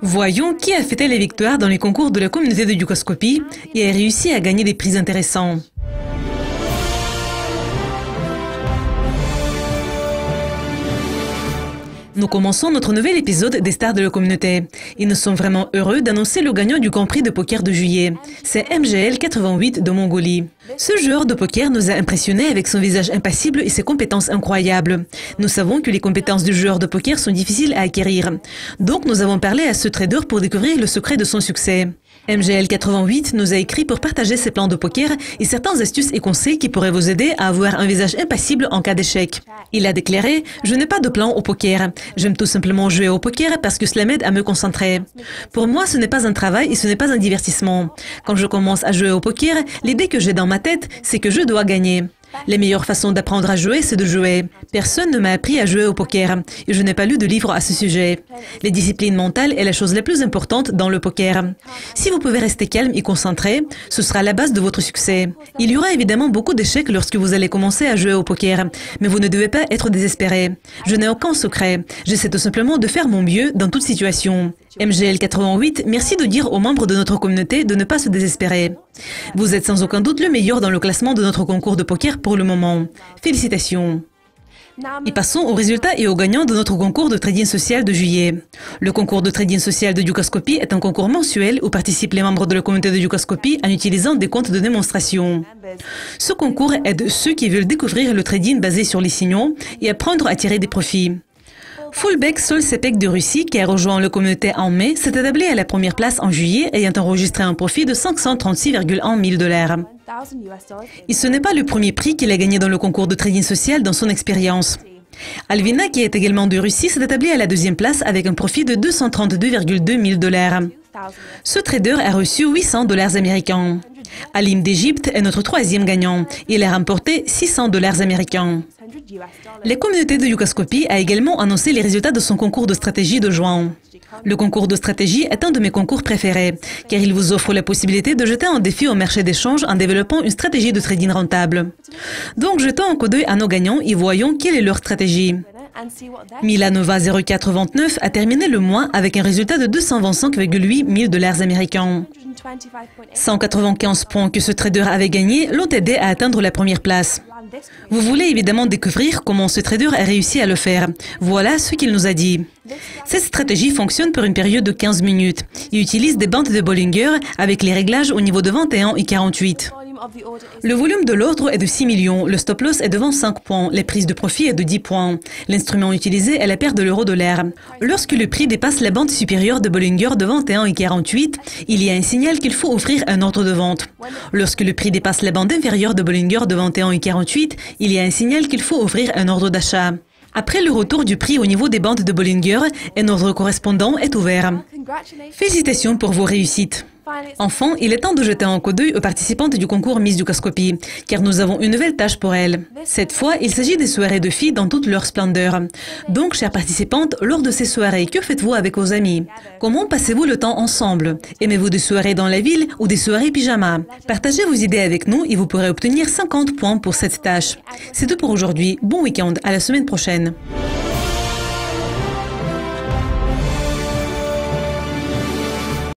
Voyons qui a fêté les victoires dans les concours de la communauté de Youghoscopie et a réussi à gagner des prix intéressants. Nous commençons notre nouvel épisode des stars de la communauté. Et nous sommes vraiment heureux d'annoncer le gagnant du Grand Prix de poker de juillet. C'est MGL 88 de Mongolie. Ce joueur de poker nous a impressionnés avec son visage impassible et ses compétences incroyables. Nous savons que les compétences du joueur de poker sont difficiles à acquérir. Donc nous avons parlé à ce trader pour découvrir le secret de son succès. MGL 88 nous a écrit pour partager ses plans de poker et certaines astuces et conseils qui pourraient vous aider à avoir un visage impassible en cas d'échec. Il a déclaré « Je n'ai pas de plan au poker. J'aime tout simplement jouer au poker parce que cela m'aide à me concentrer. Pour moi, ce n'est pas un travail et ce n'est pas un divertissement. Quand je commence à jouer au poker, l'idée que j'ai dans ma tête, c'est que je dois gagner. Les meilleures façons d'apprendre à jouer, c'est de jouer. Personne ne m'a appris à jouer au poker et je n'ai pas lu de livre à ce sujet. Les disciplines mentales est la chose la plus importante dans le poker. Si vous pouvez rester calme et concentré, ce sera la base de votre succès. Il y aura évidemment beaucoup d'échecs lorsque vous allez commencer à jouer au poker, mais vous ne devez pas être désespéré. Je n'ai aucun secret. J'essaie tout simplement de faire mon mieux dans toute situation. MGL 88, merci de dire aux membres de notre communauté de ne pas se désespérer. Vous êtes sans aucun doute le meilleur dans le classement de notre concours de poker pour le moment. Félicitations. Et passons aux résultats et aux gagnants de notre concours de trading social de juillet. Le concours de trading social de Youghoscopie est un concours mensuel où participent les membres de la communauté de Youghoscopie en utilisant des comptes de démonstration. Ce concours aide ceux qui veulent découvrir le trading basé sur les signaux et apprendre à tirer des profits. Fulbek Solsepek de Russie, qui a rejoint la communauté en mai, s'est établi à la première place en juillet, ayant enregistré un profit de 536,1 000 $. Et ce n'est pas le premier prix qu'il a gagné dans le concours de trading social dans son expérience. Alvina, qui est également de Russie, s'est établi à la deuxième place avec un profit de 232,2 000 $. Ce trader a reçu 800 $ américains. Alim d'Égypte est notre troisième gagnant. Il a remporté 600 $ américains. La communauté de Youghoscopie a également annoncé les résultats de son concours de stratégie de juin. Le concours de stratégie est un de mes concours préférés, car il vous offre la possibilité de jeter un défi au marché d'échange en développant une stratégie de trading rentable. Donc jetons un coup d'œil à nos gagnants et voyons quelle est leur stratégie. Milanova 0429 a terminé le mois avec un résultat de 225,8 000 $ américains. 195 points que ce trader avait gagnés l'ont aidé à atteindre la première place. Vous voulez évidemment découvrir comment ce trader a réussi à le faire. Voilà ce qu'il nous a dit. Cette stratégie fonctionne pour une période de 15 minutes. Il utilise des bandes de Bollinger avec les réglages au niveau de 21 et 48. Le volume de l'ordre est de 6 millions, le stop loss est de 25 points, les prises de profit est de 10 points. L'instrument utilisé est la paire de l'euro-dollar. Lorsque le prix dépasse la bande supérieure de Bollinger de 21 et 48, il y a un signal qu'il faut offrir un ordre de vente. Lorsque le prix dépasse la bande inférieure de Bollinger de 21 et 48, il y a un signal qu'il faut offrir un ordre d'achat. Après le retour du prix au niveau des bandes de Bollinger, un ordre correspondant est ouvert. Félicitations pour vos réussites. Enfin, il est temps de jeter un coup d'œil aux participantes du concours Miss Youghoscopie, car nous avons une nouvelle tâche pour elles. Cette fois, il s'agit des soirées de filles dans toute leur splendeur. Donc, chères participantes, lors de ces soirées, que faites-vous avec vos amis? Comment passez-vous le temps ensemble? Aimez-vous des soirées dans la ville ou des soirées pyjama? Partagez vos idées avec nous et vous pourrez obtenir 50 points pour cette tâche. C'est tout pour aujourd'hui. Bon week-end, à la semaine prochaine.